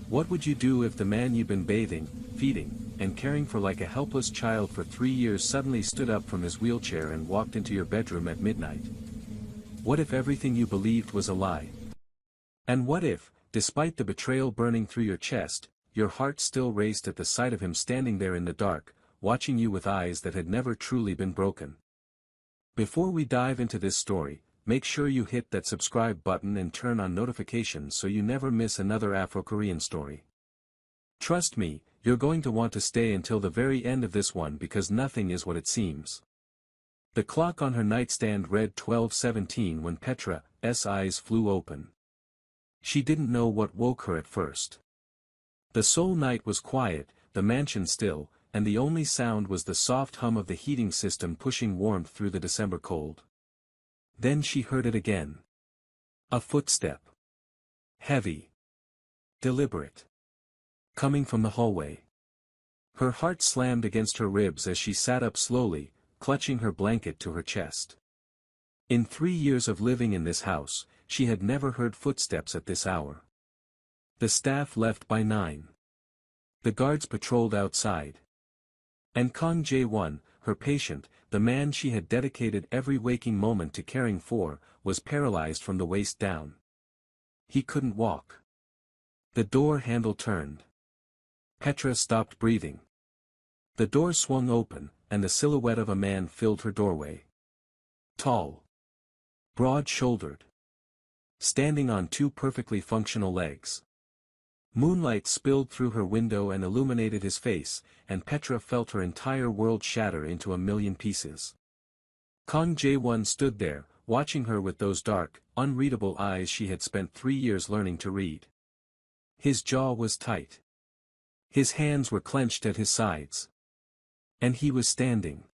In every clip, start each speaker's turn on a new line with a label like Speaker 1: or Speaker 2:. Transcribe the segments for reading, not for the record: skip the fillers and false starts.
Speaker 1: What would you do if the man you've been bathing, feeding, and caring for like a helpless child for 3 years suddenly stood up from his wheelchair and walked into your bedroom at midnight? What if everything you believed was a lie? And what if, despite the betrayal burning through your chest, your heart still raced at the sight of him standing there in the dark, watching you with eyes that had never truly been broken? Before we dive into this story, make sure you hit that subscribe button and turn on notifications so you never miss another Afro-Korean story. Trust me, you're going to want to stay until the very end of this one because nothing is what it seems. The clock on her nightstand read 12:17 when Petra's eyes flew open. She didn't know what woke her at first. The Seoul night was quiet, the mansion still, and the only sound was the soft hum of the heating system pushing warmth through the December cold. Then she heard it again. A footstep. Heavy. Deliberate. Coming from the hallway. Her heart slammed against her ribs as she sat up slowly, clutching her blanket to her chest. In 3 years of living in this house, she had never heard footsteps at this hour. The staff left by 9. The guards patrolled outside. And Kang Jae-won, her patient, the man she had dedicated every waking moment to caring for, was paralyzed from the waist down. He couldn't walk. The door handle turned. Petra stopped breathing. The door swung open, and the silhouette of a man filled her doorway. Tall. Broad-shouldered. Standing on 2 perfectly functional legs. Moonlight spilled through her window and illuminated his face, and Petra felt her entire world shatter into a million pieces. Kang Jae-won stood there, watching her with those dark, unreadable eyes she had spent 3 years learning to read. His jaw was tight. His hands were clenched at his sides. And he was standing.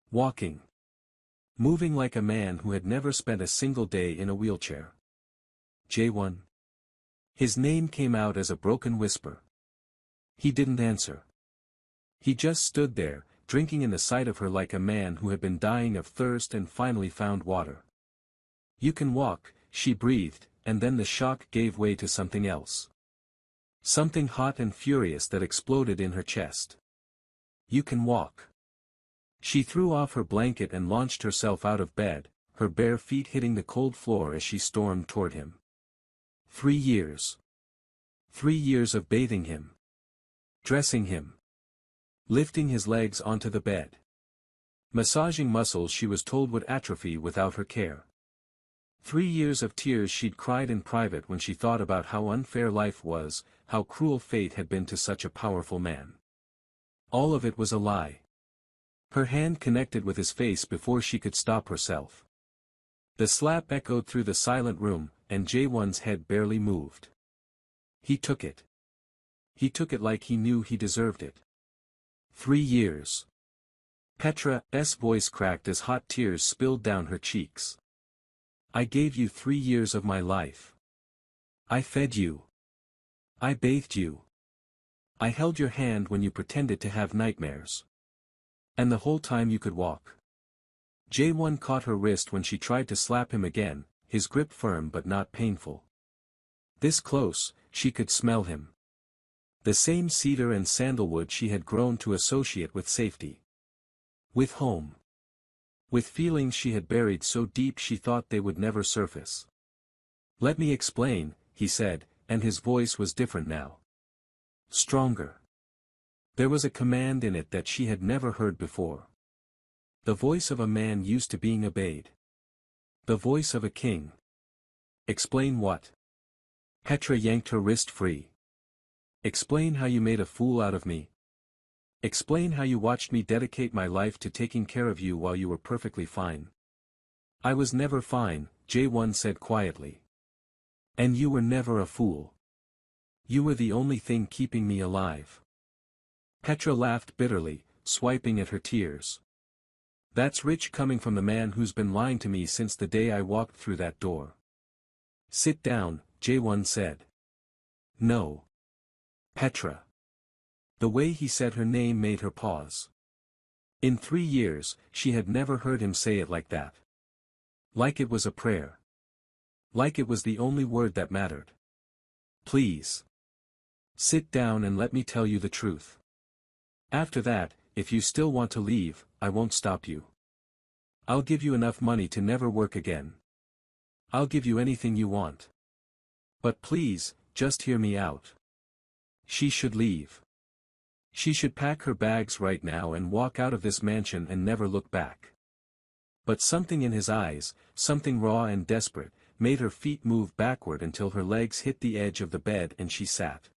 Speaker 1: Walking. Moving like a man who had never spent a single day in a wheelchair. Jae-won. His name came out as a broken whisper. He didn't answer. He just stood there, drinking in the sight of her like a man who had been dying of thirst and finally found water. You can walk, she breathed, and then the shock gave way to something else. Something hot and furious that exploded in her chest. You can walk. She threw off her blanket and launched herself out of bed, her bare feet hitting the cold floor as she stormed toward him. 3 years. 3 years of bathing him. Dressing him. Lifting his legs onto the bed. Massaging muscles she was told would atrophy without her care. 3 years of tears she'd cried in private when she thought about how unfair life was, how cruel fate had been to such a powerful man. All of it was a lie. Her hand connected with his face before she could stop herself. The slap echoed through the silent room, and Jae-won's head barely moved. He took it. He took it like he knew he deserved it. 3 years. Petra's voice cracked as hot tears spilled down her cheeks. I gave you 3 years of my life. I fed you. I bathed you. I held your hand when you pretended to have nightmares. And the whole time you could walk. Jae-won caught her wrist when she tried to slap him again, his grip firm but not painful. This close, she could smell him. The same cedar and sandalwood she had grown to associate with safety. With home. With feelings she had buried so deep she thought they would never surface. Let me explain, he said, and his voice was different now. Stronger. There was a command in it that she had never heard before. The voice of a man used to being obeyed. The voice of a king. Explain what? Petra yanked her wrist free. Explain how you made a fool out of me. Explain how you watched me dedicate my life to taking care of you while you were perfectly fine. I was never fine, Jae-won said quietly. And you were never a fool. You were the only thing keeping me alive. Petra laughed bitterly, swiping at her tears. That's rich coming from the man who's been lying to me since the day I walked through that door. Sit down, Jae-won said. No. Petra. The way he said her name made her pause. In 3 years, she had never heard him say it like that. Like it was a prayer. Like it was the only word that mattered. Please. Sit down and let me tell you the truth. After that, if you still want to leave, I won't stop you. I'll give you enough money to never work again. I'll give you anything you want. But please, just hear me out. She should leave. She should pack her bags right now and walk out of this mansion and never look back. But something in his eyes, something raw and desperate, made her feet move backward until her legs hit the edge of the bed and she sat.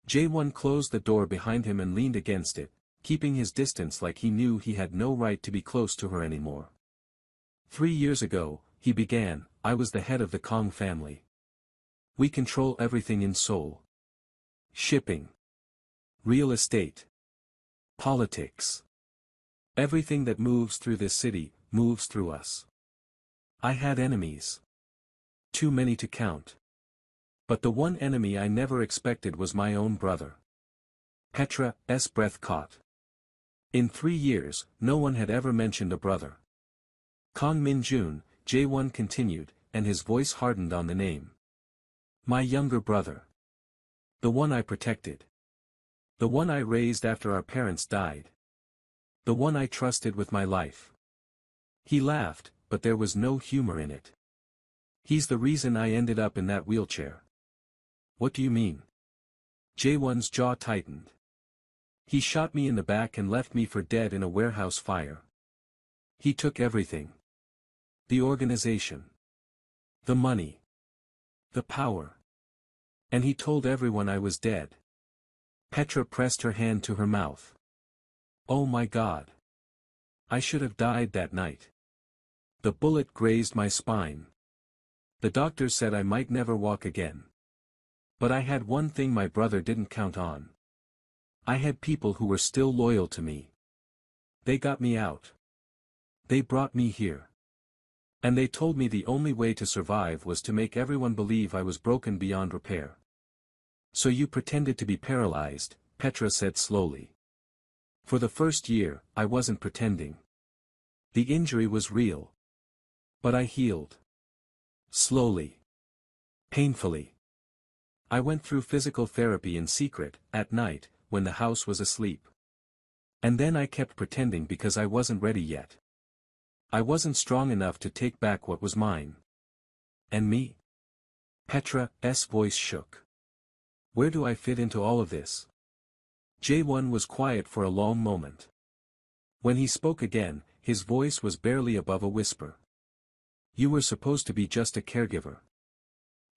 Speaker 1: Jae-won closed the door behind him and leaned against it, keeping his distance like he knew he had no right to be close to her anymore. 3 years ago, he began, I was the head of the Kong family. We control everything in Seoul. Shipping. Real estate. Politics. Everything that moves through this city, moves through us. I had enemies. Too many to count. But the one enemy I never expected was my own brother. Petra's breath caught. In 3 years, no one had ever mentioned a brother. Kong Min-jun, Jae-won continued, and his voice hardened on the name. My younger brother. The one I protected. The one I raised after our parents died. The one I trusted with my life. He laughed, but there was no humor in it. He's the reason I ended up in that wheelchair. What do you mean? Jae-won's jaw tightened. He shot me in the back and left me for dead in a warehouse fire. He took everything. The organization. The money. The power. And he told everyone I was dead. Petra pressed her hand to her mouth. Oh my God. I should have died that night. The bullet grazed my spine. The doctors said I might never walk again. But I had one thing my brother didn't count on. I had people who were still loyal to me. They got me out. They brought me here. And they told me the only way to survive was to make everyone believe I was broken beyond repair. So you pretended to be paralyzed, Petra said slowly. For the first year, I wasn't pretending. The injury was real. But I healed. Slowly. Painfully. I went through physical therapy in secret, at night, when the house was asleep. And then I kept pretending because I wasn't ready yet. I wasn't strong enough to take back what was mine. And me? Petra's voice shook. Where do I fit into all of this? Jae-won was quiet for a long moment. When he spoke again, his voice was barely above a whisper. You were supposed to be just a caregiver.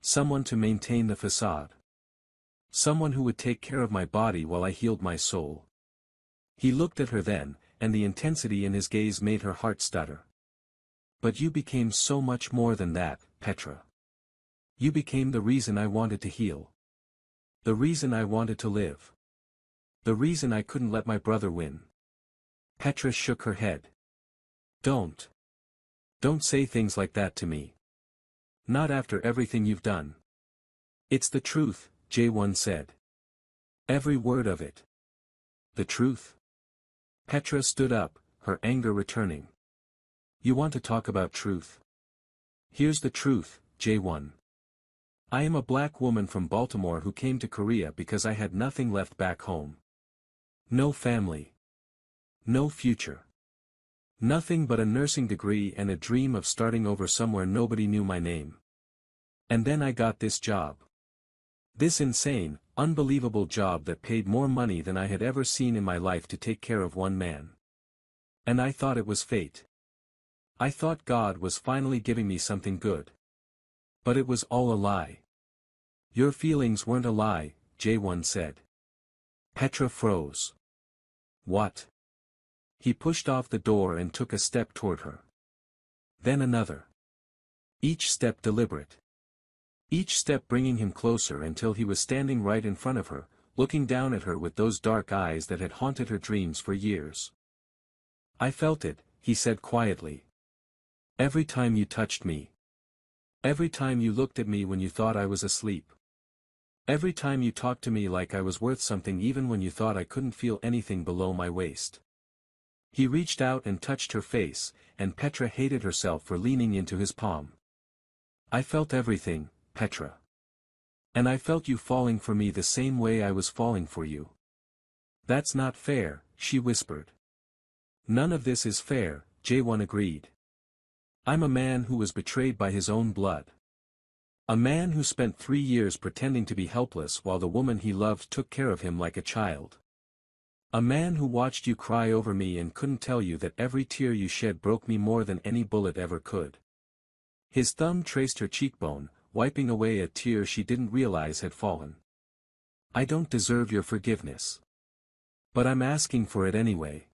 Speaker 1: Someone to maintain the facade. Someone who would take care of my body while I healed my soul. He looked at her then, and the intensity in his gaze made her heart stutter. But you became so much more than that, Petra. You became the reason I wanted to heal. The reason I wanted to live. The reason I couldn't let my brother win. Petra shook her head. Don't. Don't say things like that to me. Not after everything you've done. It's the truth, Jae-won said. Every word of it. The truth? Petra stood up, her anger returning. You want to talk about truth? Here's the truth, Jae-won. I am a black woman from Baltimore who came to Korea because I had nothing left back home. No family. No future. Nothing but a nursing degree and a dream of starting over somewhere nobody knew my name. And then I got this job. This insane, unbelievable job that paid more money than I had ever seen in my life to take care of one man. And I thought it was fate. I thought God was finally giving me something good. But it was all a lie. Your feelings weren't a lie, Jae-won said. Petra froze. What? He pushed off the door and took a step toward her. Then another. Each step deliberate. Each step bringing him closer until he was standing right in front of her, looking down at her with those dark eyes that had haunted her dreams for years. I felt it, he said quietly. Every time you touched me. Every time you looked at me when you thought I was asleep. Every time you talked to me like I was worth something even when you thought I couldn't feel anything below my waist. He reached out and touched her face, and Petra hated herself for leaning into his palm. I felt everything, Petra. And I felt you falling for me the same way I was falling for you. That's not fair, she whispered. None of this is fair, Jae-won agreed. I'm a man who was betrayed by his own blood. A man who spent 3 years pretending to be helpless while the woman he loved took care of him like a child. A man who watched you cry over me and couldn't tell you that every tear you shed broke me more than any bullet ever could. His thumb traced her cheekbone, wiping away a tear she didn't realize had fallen. I don't deserve your forgiveness. But I'm asking for it anyway.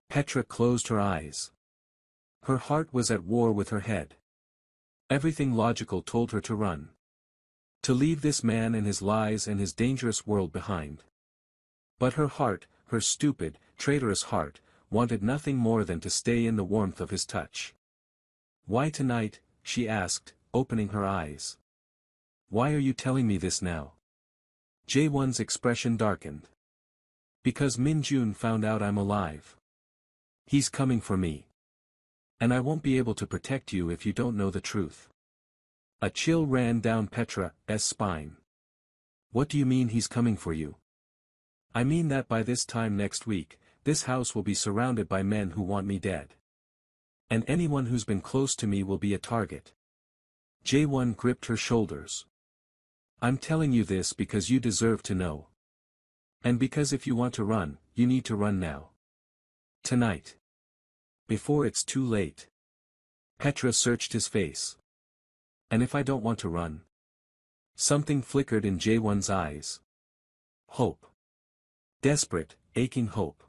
Speaker 1: Petra closed her eyes. Her heart was at war with her head. Everything logical told her to run. To leave this man and his lies and his dangerous world behind. But her heart, her stupid, traitorous heart, wanted nothing more than to stay in the warmth of his touch. Why tonight? She asked, opening her eyes. Why are you telling me this now? Jae-won's expression darkened. Because Min-jun found out I'm alive. He's coming for me. And I won't be able to protect you if you don't know the truth. A chill ran down Petra's spine. What do you mean he's coming for you? I mean that by this time next week, this house will be surrounded by men who want me dead. And anyone who's been close to me will be a target. Jae-won gripped her shoulders. I'm telling you this because you deserve to know. And because if you want to run, you need to run now. Tonight. Before it's too late. Petra searched his face. And if I don't want to run? Something flickered in Jae-won's eyes. Hope. Desperate, aching hope.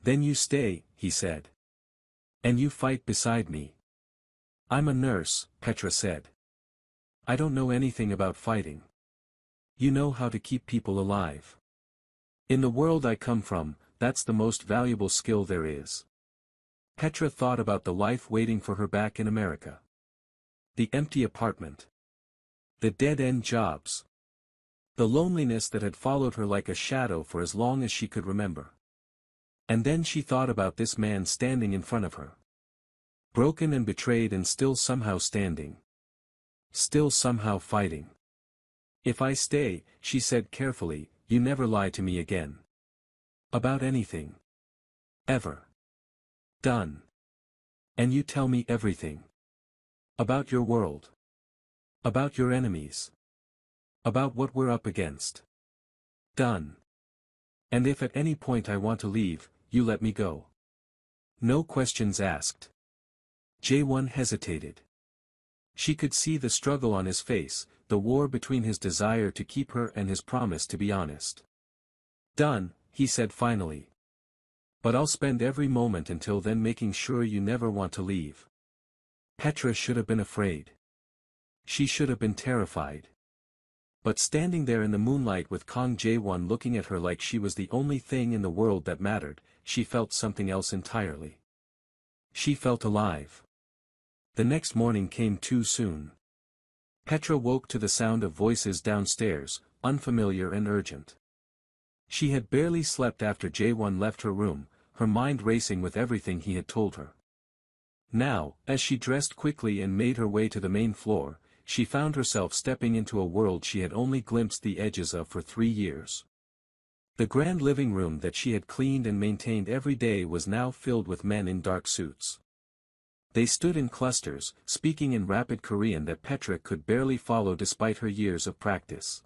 Speaker 1: Then you stay, he said. And you fight beside me. I'm a nurse, Petra said. I don't know anything about fighting. You know how to keep people alive. In the world I come from, that's the most valuable skill there is. Petra thought about the life waiting for her back in America. The empty apartment. The dead-end jobs. The loneliness that had followed her like a shadow for as long as she could remember. And then she thought about this man standing in front of her. Broken and betrayed and still somehow standing. Still somehow fighting. If I stay, she said carefully, you never lie to me again. About anything. Ever. Done. And you tell me everything. About your world. About your enemies. About what we're up against. Done. And if at any point I want to leave, you let me go. No questions asked. Jae-won hesitated. She could see the struggle on his face, the war between his desire to keep her and his promise to be honest. Done, he said finally. But I'll spend every moment until then making sure you never want to leave. Petra should have been afraid. She should have been terrified. But standing there in the moonlight with Kang Jae-won looking at her like she was the only thing in the world that mattered, she felt something else entirely. She felt alive. The next morning came too soon. Petra woke to the sound of voices downstairs, unfamiliar and urgent. She had barely slept after Jae-won left her room, her mind racing with everything he had told her. Now, as she dressed quickly and made her way to the main floor, she found herself stepping into a world she had only glimpsed the edges of for 3 years. The grand living room that she had cleaned and maintained every day was now filled with men in dark suits. They stood in clusters, speaking in rapid Korean that Petra could barely follow despite her years of practice.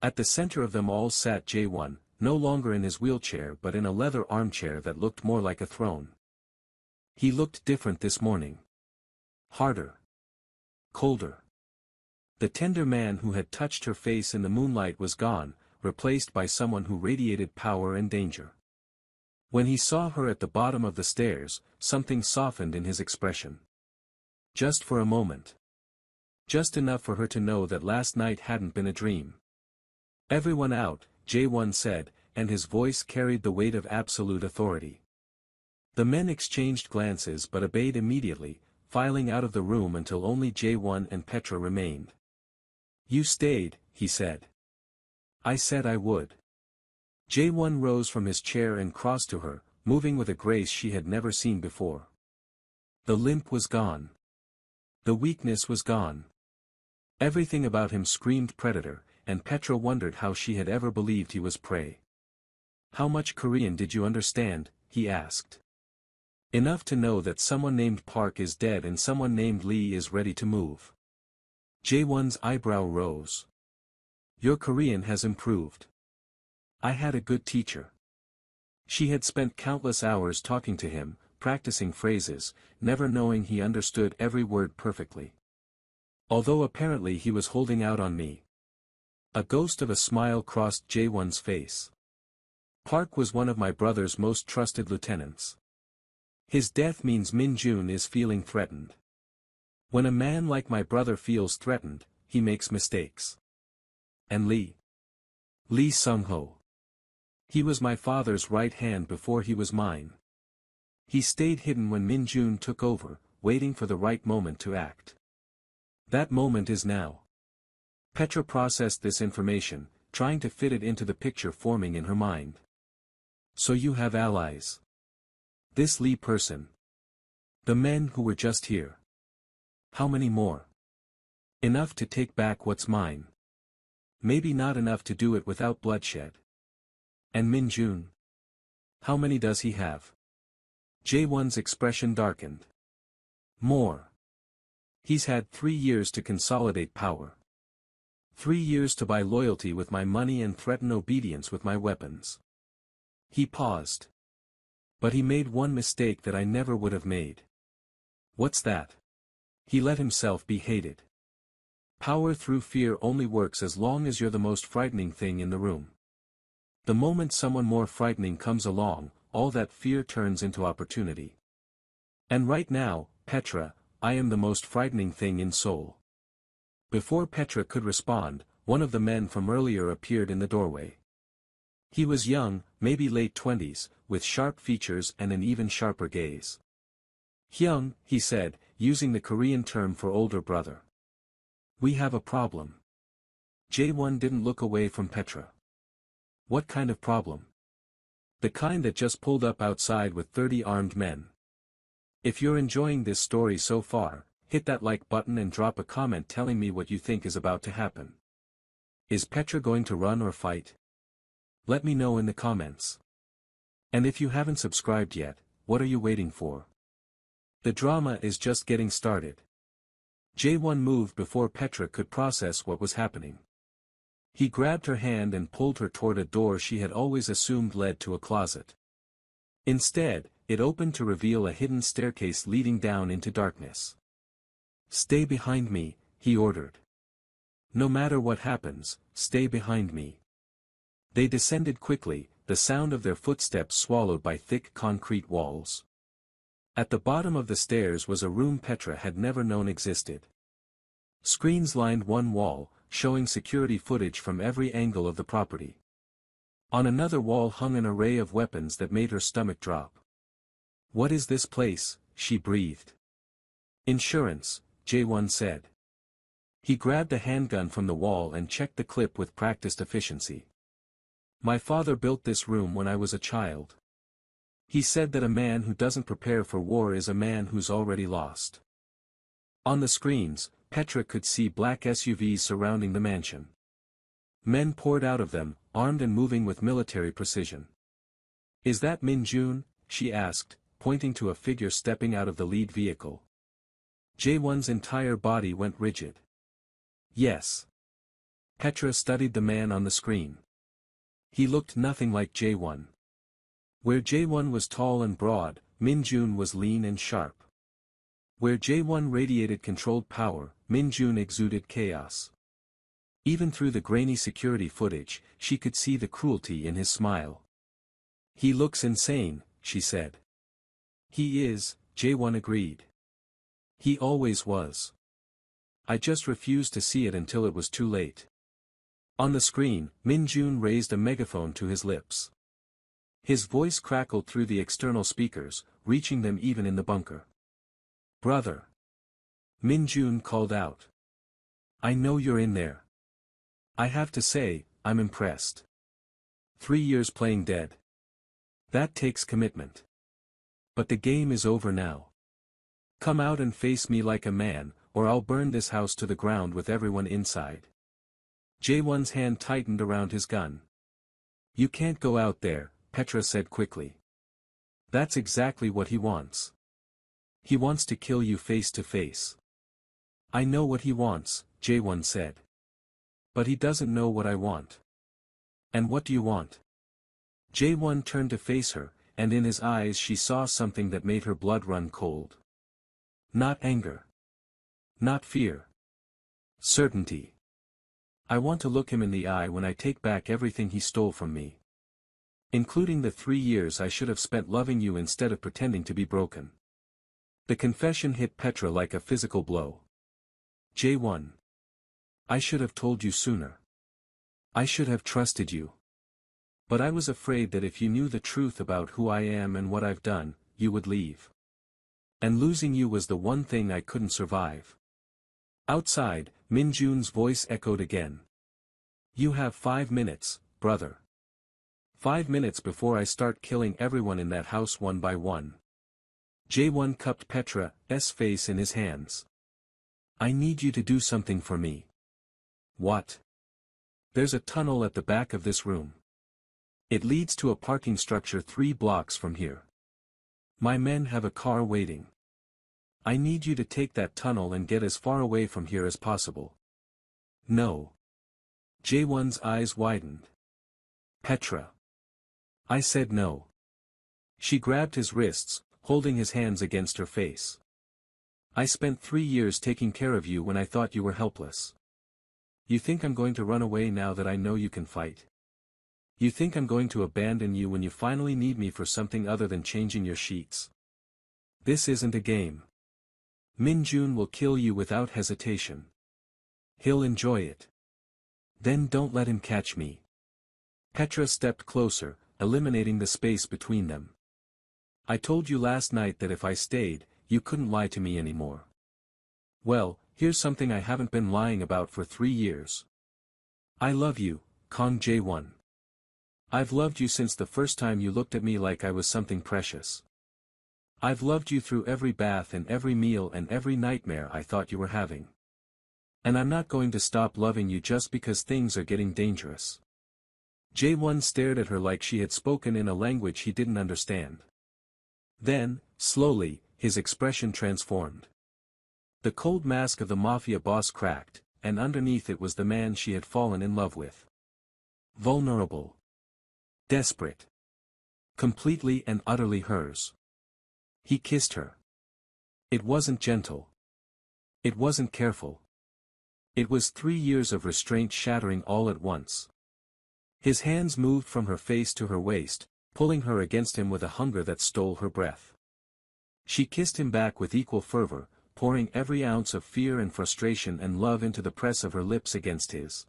Speaker 1: At the center of them all sat Jae-won, no longer in his wheelchair but in a leather armchair that looked more like a throne. He looked different this morning. Harder. Colder. The tender man who had touched her face in the moonlight was gone, replaced by someone who radiated power and danger. When he saw her at the bottom of the stairs, something softened in his expression. Just for a moment. Just enough for her to know that last night hadn't been a dream. Everyone out, Jae-won said, and his voice carried the weight of absolute authority. The men exchanged glances but obeyed immediately, filing out of the room until only Jae-won and Petra remained. You stayed, he said. I said I would. Jae-won rose from his chair and crossed to her, moving with a grace she had never seen before. The limp was gone. The weakness was gone. Everything about him screamed predator, and Petra wondered how she had ever believed he was prey. "How much Korean did you understand?" he asked. "Enough to know that someone named Park is dead and someone named Lee is ready to move." Jae-won's eyebrow rose. "Your Korean has improved. I had a good teacher." She had spent countless hours talking to him, practicing phrases, never knowing he understood every word perfectly. Although apparently he was holding out on me. A ghost of a smile crossed Jae-won's face. "Park was one of my brother's most trusted lieutenants. His death means Min-jun is feeling threatened. When a man like my brother feels threatened, he makes mistakes." "And Lee?" "Lee Sung-ho. He was my father's right hand before he was mine. He stayed hidden when Min-jun took over, waiting for the right moment to act. That moment is now." Petra processed this information, trying to fit it into the picture forming in her mind. "So you have allies. This Lee person. The men who were just here. How many more? Enough to take back what's mine. Maybe not enough to do it without bloodshed. And Min-jun? How many does he have?" Jae-won's expression darkened. "More. He's had 3 years to consolidate power. 3 years to buy loyalty with my money and threaten obedience with my weapons." He paused. "But he made one mistake that I never would have made." "What's that?" "He let himself be hated. Power through fear only works as long as you're the most frightening thing in the room. The moment someone more frightening comes along, all that fear turns into opportunity. And right now, Petra, I am the most frightening thing in Seoul." Before Petra could respond, one of the men from earlier appeared in the doorway. He was young, maybe late 20s, with sharp features and an even sharper gaze. "Hyung," he said, using the Korean term for older brother. "We have a problem." Jae-won didn't look away from Petra. "What kind of problem?" "The kind that just pulled up outside with 30 armed men." If you're enjoying this story so far, hit that like button and drop a comment telling me what you think is about to happen. Is Petra going to run or fight? Let me know in the comments. And if you haven't subscribed yet, what are you waiting for? The drama is just getting started. Jae-won moved before Petra could process what was happening. He grabbed her hand and pulled her toward a door she had always assumed led to a closet. Instead, it opened to reveal a hidden staircase leading down into darkness. "Stay behind me," he ordered. "No matter what happens, stay behind me." They descended quickly, the sound of their footsteps swallowed by thick concrete walls. At the bottom of the stairs was a room Petra had never known existed. Screens lined one wall, showing security footage from every angle of the property. On another wall hung an array of weapons that made her stomach drop. "What is this place?" she breathed. "Insurance," Jae-won said. He grabbed a handgun from the wall and checked the clip with practiced efficiency. "My father built this room when I was a child. He said that a man who doesn't prepare for war is a man who's already lost." On the screens, Petra could see black SUVs surrounding the mansion. Men poured out of them, armed and moving with military precision. "Is that Min-jun?" she asked, pointing to a figure stepping out of the lead vehicle. Jae-won's entire body went rigid. "Yes." Petra studied the man on the screen. He looked nothing like Jae-won. Where Jae-won was tall and broad, Min-jun was lean and sharp. Where Jae-won radiated controlled power, Min-jun exuded chaos. Even through the grainy security footage, she could see the cruelty in his smile. "He looks insane," she said. "He is," Jae-won agreed. "He always was. I just refused to see it until it was too late." On the screen, Min-jun raised a megaphone to his lips. His voice crackled through the external speakers, reaching them even in the bunker. "Brother." Min-jun called out. "I know you're in there. I have to say, I'm impressed. 3 years playing dead. That takes commitment. But the game is over now. Come out and face me like a man, or I'll burn this house to the ground with everyone inside. Jae-won's hand tightened around his gun. You can't go out there, Petra said quickly. That's exactly what he wants. He wants to kill you face to face. I know what he wants, Jae-won said. But he doesn't know what I want. And what do you want? Jae-won turned to face her, and in his eyes she saw something that made her blood run cold. Not anger. Not fear. Certainty. I want to look him in the eye when I take back everything he stole from me. Including the 3 years I should have spent loving you instead of pretending to be broken. The confession hit Petra like a physical blow. Jae-won. I should have told you sooner. I should have trusted you. But I was afraid that if you knew the truth about who I am and what I've done, you would leave. And losing you was the one thing I couldn't survive. Outside, Min-jun's voice echoed again. You have 5 minutes, brother. 5 minutes before I start killing everyone in that house one by one. Jae-won cupped Petra's face in his hands. I need you to do something for me. What? There's a tunnel at the back of this room. It leads to a parking structure 3 blocks from here. My men have a car waiting. I need you to take that tunnel and get as far away from here as possible. No. Jae-won's eyes widened. Petra. I said no. She grabbed his wrists, holding his hands against her face. I spent 3 years taking care of you when I thought you were helpless. You think I'm going to run away now that I know you can fight? You think I'm going to abandon you when you finally need me for something other than changing your sheets? This isn't a game. Min-jun will kill you without hesitation. He'll enjoy it. Then don't let him catch me. Petra stepped closer, eliminating the space between them. I told you last night that if I stayed, you couldn't lie to me anymore. Well, here's something I haven't been lying about for 3 years. I love you, Kang Jae-won. I've loved you since the first time you looked at me like I was something precious. I've loved you through every bath and every meal and every nightmare I thought you were having. And I'm not going to stop loving you just because things are getting dangerous. Jae-won stared at her like she had spoken in a language he didn't understand. Then, slowly, his expression transformed. The cold mask of the mafia boss cracked, and underneath it was the man she had fallen in love with. Vulnerable. Desperate. Completely and utterly hers. He kissed her. It wasn't gentle. It wasn't careful. It was 3 years of restraint shattering all at once. His hands moved from her face to her waist, pulling her against him with a hunger that stole her breath. She kissed him back with equal fervor, pouring every ounce of fear and frustration and love into the press of her lips against his.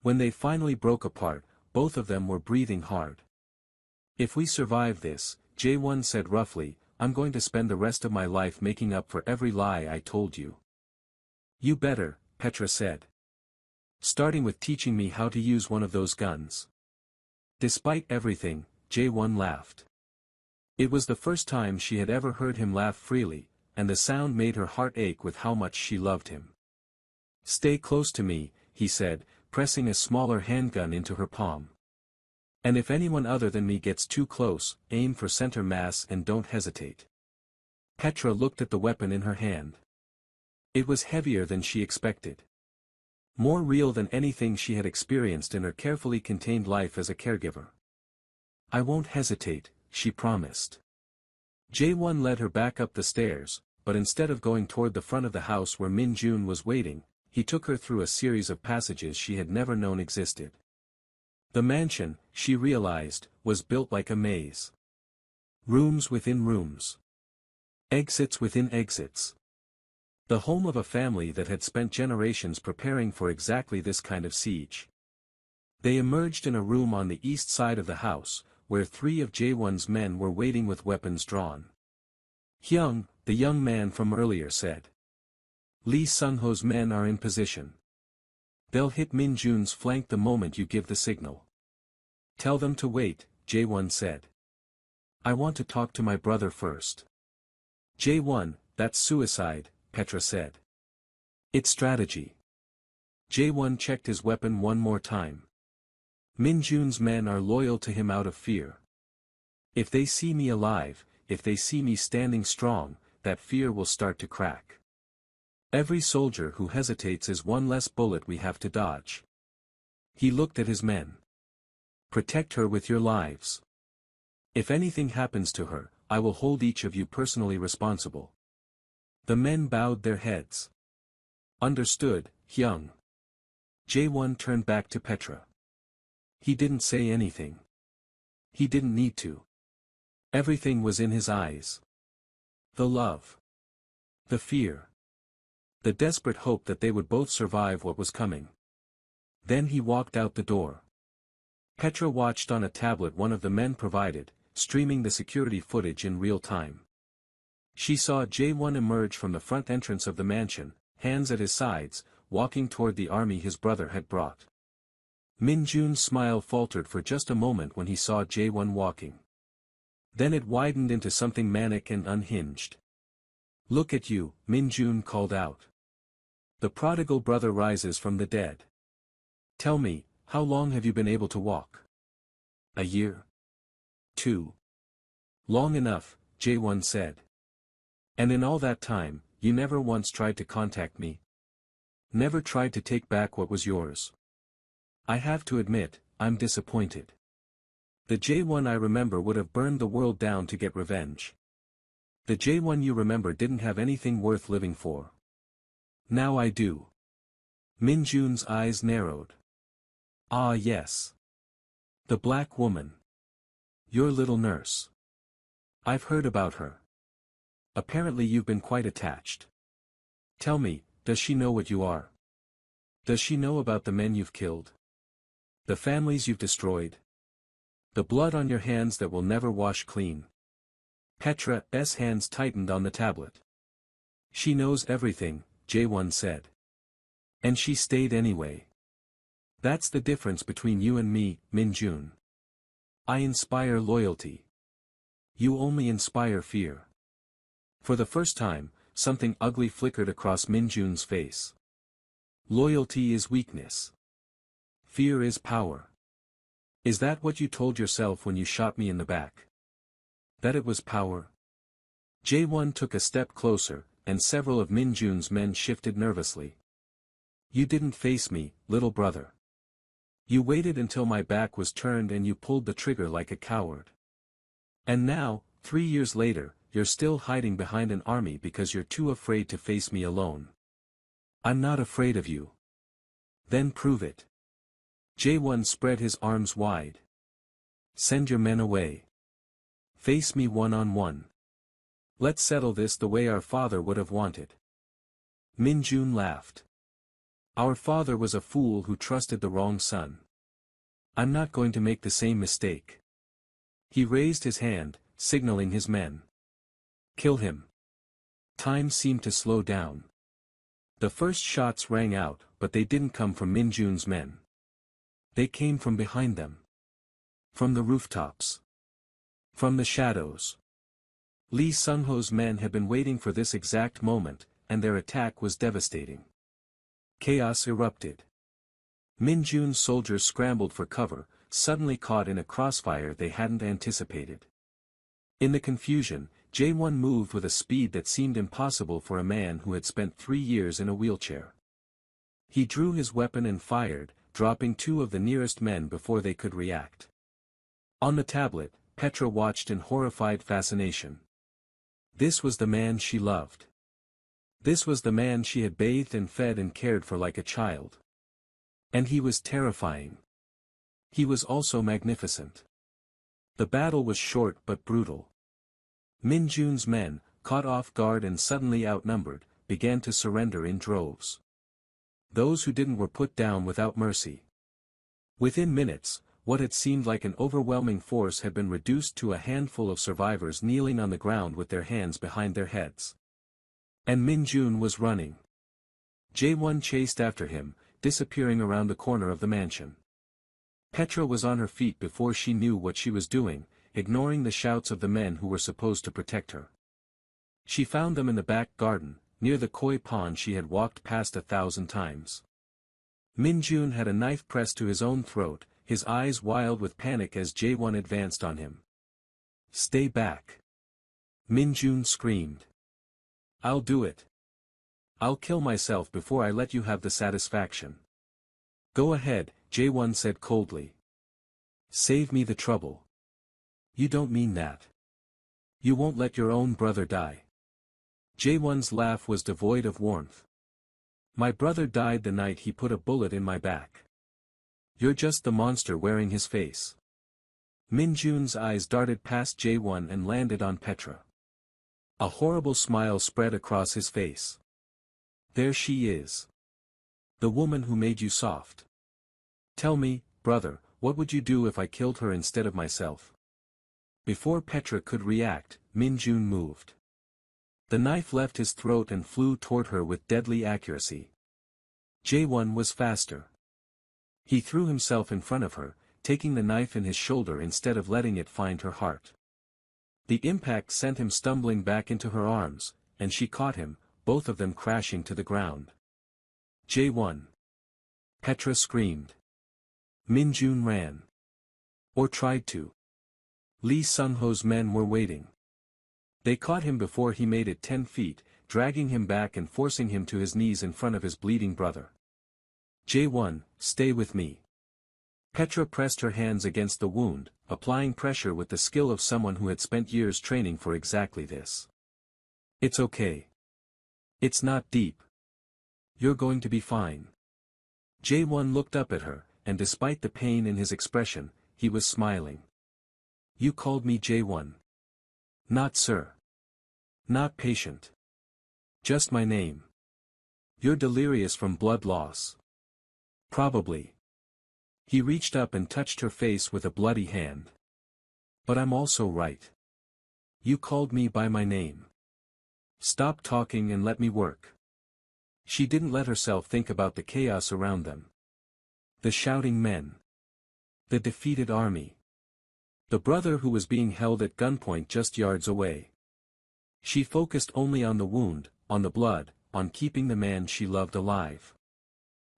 Speaker 1: When they finally broke apart, both of them were breathing hard. If we survive this, Jae-won said roughly, I'm going to spend the rest of my life making up for every lie I told you. You better, Petra said. Starting with teaching me how to use one of those guns. Despite everything, Jae-won laughed. It was the first time she had ever heard him laugh freely, and the sound made her heart ache with how much she loved him. Stay close to me, he said, pressing a smaller handgun into her palm. And if anyone other than me gets too close, aim for center mass and don't hesitate. Petra looked at the weapon in her hand. It was heavier than she expected. More real than anything she had experienced in her carefully contained life as a caregiver. I won't hesitate, she promised. Jae-won led her back up the stairs, but instead of going toward the front of the house where Min-jun was waiting, he took her through a series of passages she had never known existed. The mansion, she realized, was built like a maze. Rooms within rooms. Exits within exits. The home of a family that had spent generations preparing for exactly this kind of siege. They emerged in a room on the east side of the house, where 3 of Jae-won's men were waiting with weapons drawn. Hyung, the young man from earlier said. Lee Sung-ho's men are in position. They'll hit Min-jun's flank the moment you give the signal. Tell them to wait, Jae-won said. I want to talk to my brother first. Jae-won, that's suicide, Petra said. It's strategy. Jae-won checked his weapon one more time. Min-jun's men are loyal to him out of fear. If they see me alive, if they see me standing strong, that fear will start to crack. Every soldier who hesitates is one less bullet we have to dodge. He looked at his men. Protect her with your lives. If anything happens to her, I will hold each of you personally responsible. The men bowed their heads. Understood, Hyung. Jae-won turned back to Petra. He didn't say anything. He didn't need to. Everything was in his eyes. The love. The fear. The desperate hope that they would both survive what was coming. Then he walked out the door. Petra watched on a tablet one of the men provided, streaming the security footage in real time. She saw Jae-won emerge from the front entrance of the mansion, hands at his sides, walking toward the army his brother had brought. Min-jun's smile faltered for just a moment when he saw Jae-won walking. Then it widened into something manic and unhinged. Look at you, Min-jun called out. The prodigal brother rises from the dead. Tell me, how long have you been able to walk? A year? 2. Long enough, Jae-won said. And in all that time, you never once tried to contact me? Never tried to take back what was yours? I have to admit, I'm disappointed. The Jae-won I remember would have burned the world down to get revenge. The Jae-won you remember didn't have anything worth living for. Now I do. Min-jun's eyes narrowed. Ah yes. The black woman. Your little nurse. I've heard about her. Apparently you've been quite attached. Tell me, does she know what you are? Does she know about the men you've killed? The families you've destroyed? The blood on your hands that will never wash clean? Petra's hands tightened on the tablet. She knows everything, Jae-won said. And she stayed anyway. That's the difference between you and me, Min-jun. I inspire loyalty. You only inspire fear. For the first time, something ugly flickered across Min-jun's face. Loyalty is weakness. Fear is power. Is that what you told yourself when you shot me in the back? That it was power? Jae-won took a step closer, and several of Min-jun's men shifted nervously. You didn't face me, little brother. You waited until my back was turned and you pulled the trigger like a coward. And now, 3 years later, you're still hiding behind an army because you're too afraid to face me alone. I'm not afraid of you. Then prove it. Jae-won spread his arms wide. Send your men away. Face me one-on-one. Let's settle this the way our father would have wanted. Min-jun laughed. Our father was a fool who trusted the wrong son. I'm not going to make the same mistake. He raised his hand, signaling his men. Kill him. Time seemed to slow down. The first shots rang out, but they didn't come from Min-jun's men. They came from behind them. From the rooftops. From the shadows. Lee Sung-ho's men had been waiting for this exact moment, and their attack was devastating. Chaos erupted. Min-jun's soldiers scrambled for cover, suddenly caught in a crossfire they hadn't anticipated. In the confusion, Jae-won moved with a speed that seemed impossible for a man who had spent 3 years in a wheelchair. He drew his weapon and fired, dropping 2 of the nearest men before they could react. On the tablet, Petra watched in horrified fascination. This was the man she loved. This was the man she had bathed and fed and cared for like a child. And he was terrifying. He was also magnificent. The battle was short but brutal. Min-jun's men, caught off guard and suddenly outnumbered, began to surrender in droves. Those who didn't were put down without mercy. Within minutes, what had seemed like an overwhelming force had been reduced to a handful of survivors kneeling on the ground with their hands behind their heads. And Min-jun was running. Jae-won chased after him, disappearing around the corner of the mansion. Petra was on her feet before she knew what she was doing, ignoring the shouts of the men who were supposed to protect her. She found them in the back garden, near the koi pond she had walked past 1,000 times. Min-jun had a knife pressed to his own throat, his eyes wild with panic as Jae-won advanced on him. "Stay back!" Min-jun screamed. "I'll do it. I'll kill myself before I let you have the satisfaction." "Go ahead," Jae-won said coldly. "Save me the trouble." "You don't mean that. You won't let your own brother die." Jae-won's laugh was devoid of warmth. "My brother died the night he put a bullet in my back. You're just the monster wearing his face." Min-jun's eyes darted past Jae-won and landed on Petra. A horrible smile spread across his face. "There she is. The woman who made you soft. Tell me, brother, what would you do if I killed her instead of myself?" Before Petra could react, Min-jun moved. The knife left his throat and flew toward her with deadly accuracy. Jae-won was faster. He threw himself in front of her, taking the knife in his shoulder instead of letting it find her heart. The impact sent him stumbling back into her arms, and she caught him, both of them crashing to the ground. Jae-won. Petra screamed. Min-jun ran. Or tried to. Lee Sung-ho's men were waiting. They caught him before he made it 10 feet, dragging him back and forcing him to his knees in front of his bleeding brother. "Jae-won, stay with me." Petra pressed her hands against the wound, applying pressure with the skill of someone who had spent years training for exactly this. "It's okay. It's not deep. You're going to be fine." Jae-won looked up at her, and despite the pain in his expression, he was smiling. "You called me Jae-won." "Not sir. Not patient. Just my name." "You're delirious from blood loss." "Probably." He reached up and touched her face with a bloody hand. "But I'm also right. You called me by my name. Stop talking and let me work." She didn't let herself think about the chaos around them. The shouting men. The defeated army. The brother who was being held at gunpoint just yards away. She focused only on the wound, on the blood, on keeping the man she loved alive.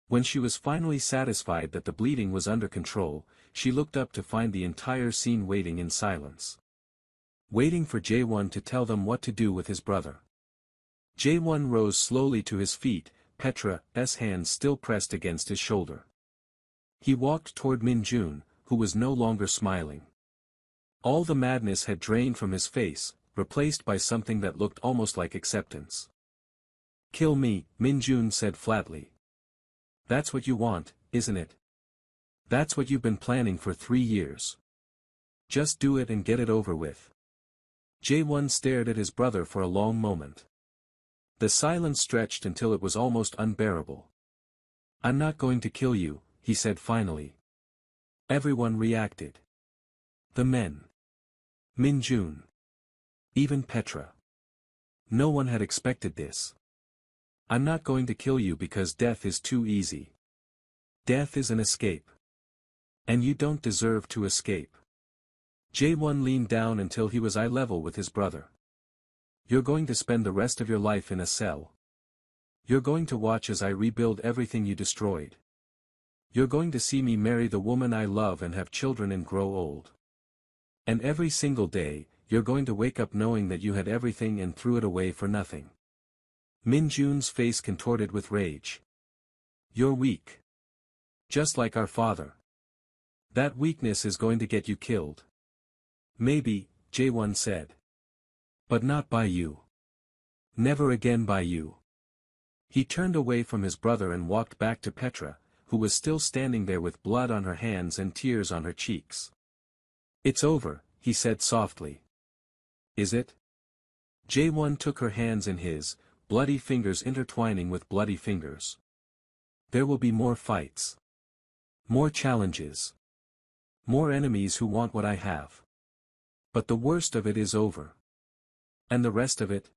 Speaker 1: When she was finally satisfied that the bleeding was under control, she looked up to find the entire scene waiting in silence. Waiting for Jae-won to tell them what to do with his brother. Jae-won rose slowly to his feet, Petra's hands still pressed against his shoulder. He walked toward Min-jun, who was no longer smiling. All the madness had drained from his face, replaced by something that looked almost like acceptance. "Kill me," Min-jun said flatly. "That's what you want, isn't it? That's what you've been planning for 3 years. Just do it and get it over with." Jae-won stared at his brother for a long moment. The silence stretched until it was almost unbearable. "I'm not going to kill you," he said finally. Everyone reacted. The men. Min-jun. Even Petra. No one had expected this. "I'm not going to kill you because death is too easy. Death is an escape. And you don't deserve to escape." Jae-won leaned down until he was eye level with his brother. "You're going to spend the rest of your life in a cell. You're going to watch as I rebuild everything you destroyed. You're going to see me marry the woman I love and have children and grow old. And every single day, you're going to wake up knowing that you had everything and threw it away for nothing." Min-jun's face contorted with rage. "You're weak. Just like our father. That weakness is going to get you killed." "Maybe," Jae-won said. "But not by you. Never again by you." He turned away from his brother and walked back to Petra, who was still standing there with blood on her hands and tears on her cheeks. "It's over," he said softly. "Is it?" Jae-won took her hands in his, bloody fingers intertwining with bloody fingers. "There will be more fights. More challenges. More enemies who want what I have. But the worst of it is over. And the rest of it?"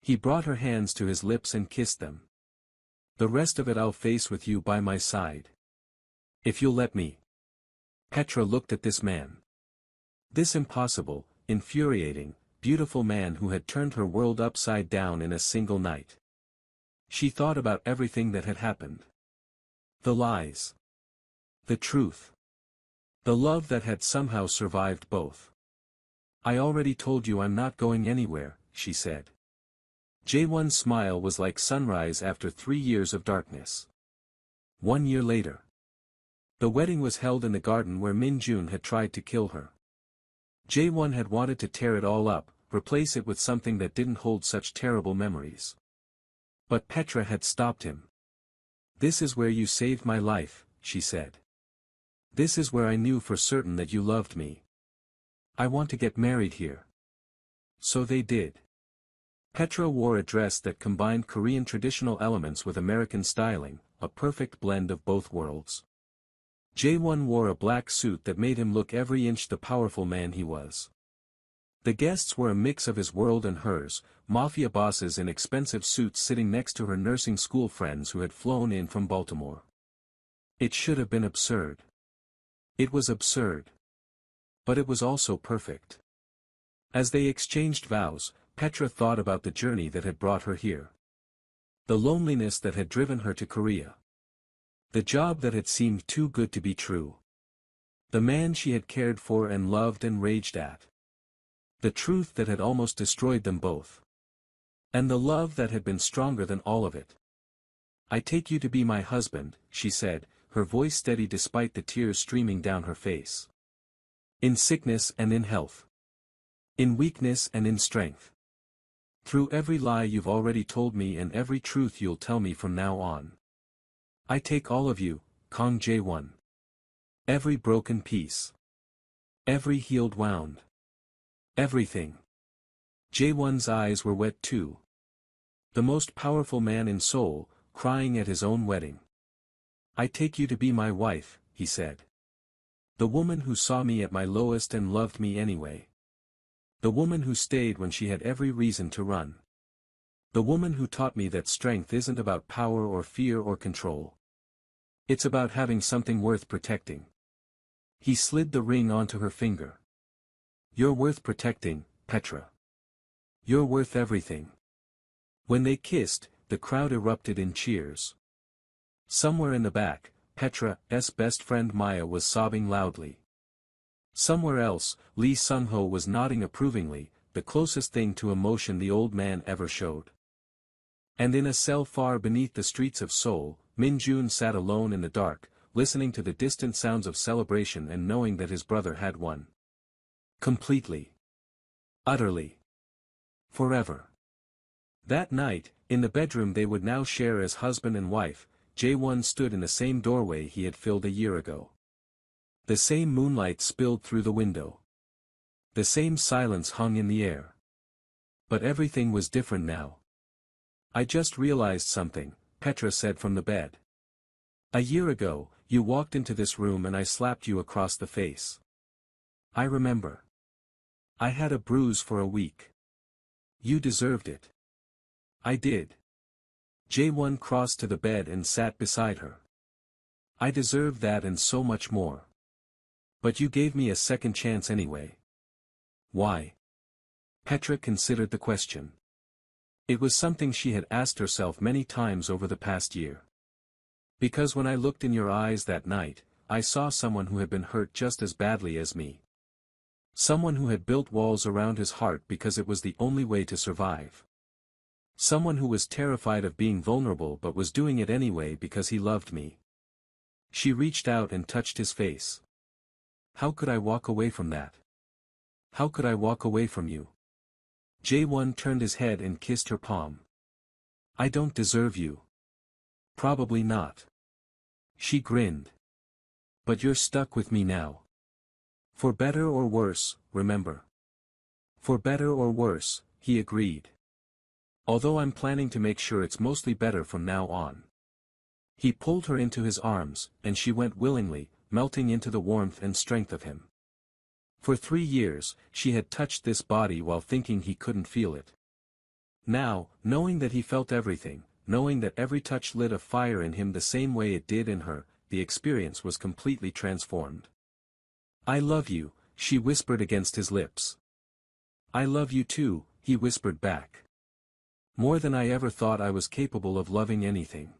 Speaker 1: He brought her hands to his lips and kissed them. "The rest of it I'll face with you by my side. If you'll let me." Petra looked at this man. This impossible, infuriating, beautiful man who had turned her world upside down in a single night. She thought about everything that had happened. The lies. The truth. The love that had somehow survived both. "I already told you I'm not going anywhere," she said. Jae-won's smile was like sunrise after 3 years of darkness. 1 year later. The wedding was held in the garden where Min-jun had tried to kill her. Jae-won had wanted to tear it all up, replace it with something that didn't hold such terrible memories. But Petra had stopped him. "This is where you saved my life," she said. "This is where I knew for certain that you loved me. I want to get married here." So they did. Petra wore a dress that combined Korean traditional elements with American styling, a perfect blend of both worlds. Jae-won wore a black suit that made him look every inch the powerful man he was. The guests were a mix of his world and hers, mafia bosses in expensive suits sitting next to her nursing school friends who had flown in from Baltimore. It should have been absurd. It was absurd. But it was also perfect. As they exchanged vows, Petra thought about the journey that had brought her here. The loneliness that had driven her to Korea. The job that had seemed too good to be true. The man she had cared for and loved and raged at. The truth that had almost destroyed them both. And the love that had been stronger than all of it. "I take you to be my husband," she said, her voice steady despite the tears streaming down her face. "In sickness and in health. In weakness and in strength. Through every lie you've already told me and every truth you'll tell me from now on. I take all of you, Kang Jae-won. Every broken piece. Every healed wound. Everything." Jae-won's eyes were wet too. The most powerful man in Seoul, crying at his own wedding. "I take you to be my wife," he said. "The woman who saw me at my lowest and loved me anyway. The woman who stayed when she had every reason to run. The woman who taught me that strength isn't about power or fear or control. It's about having something worth protecting." He slid the ring onto her finger. "You're worth protecting, Petra. You're worth everything." When they kissed, the crowd erupted in cheers. Somewhere in the back, Petra's best friend Maya was sobbing loudly. Somewhere else, Lee Sung-ho was nodding approvingly, the closest thing to emotion the old man ever showed. And in a cell far beneath the streets of Seoul, Min-jun sat alone in the dark, listening to the distant sounds of celebration and knowing that his brother had won. Completely. Utterly. Forever. That night, in the bedroom they would now share as husband and wife, Jae-won stood in the same doorway he had filled a year ago. The same moonlight spilled through the window. The same silence hung in the air. But everything was different now. "I just realized something," Petra said from the bed. "A year ago, you walked into this room and I slapped you across the face. I remember. I had a bruise for a week. You deserved it. I did." Jae-won crossed to the bed and sat beside her. "I deserved that and so much more. But you gave me a second chance anyway." "Why?" Petra considered the question. It was something she had asked herself many times over the past year. "Because when I looked in your eyes that night, I saw someone who had been hurt just as badly as me. Someone who had built walls around his heart because it was the only way to survive. Someone who was terrified of being vulnerable but was doing it anyway because he loved me." She reached out and touched his face. "How could I walk away from that? How could I walk away from you?" Jae-won turned his head and kissed her palm. "I don't deserve you." "Probably not." She grinned. "But you're stuck with me now. For better or worse, remember." "For better or worse," he agreed. "Although I'm planning to make sure it's mostly better from now on." He pulled her into his arms, and she went willingly, melting into the warmth and strength of him. For 3 years, she had touched this body while thinking he couldn't feel it. Now, knowing that he felt everything, knowing that every touch lit a fire in him the same way it did in her, the experience was completely transformed. "I love you," she whispered against his lips. I love you too, he whispered back. More than I ever thought I was capable of loving anything.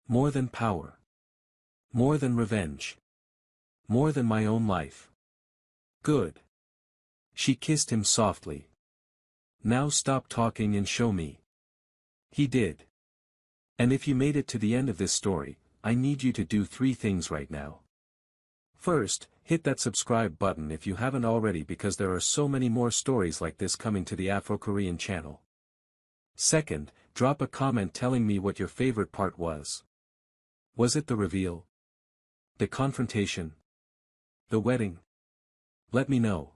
Speaker 1: More than power. More than revenge. More than my own life. Good. She kissed him softly. Now stop talking and show me. He did. And if you made it to the end of this story, I need you to do 3 things right now. First, hit that subscribe button if you haven't already, because there are so many more stories like this coming to the Afro-Korean channel. Second, drop a comment telling me what your favorite part was. Was it the reveal? The confrontation? The wedding? Let me know.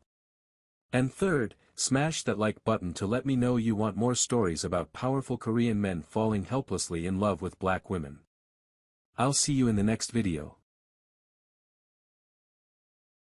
Speaker 1: And third, smash that like button to let me know you want more stories about powerful Korean men falling helplessly in love with black women. I'll see you in the next video.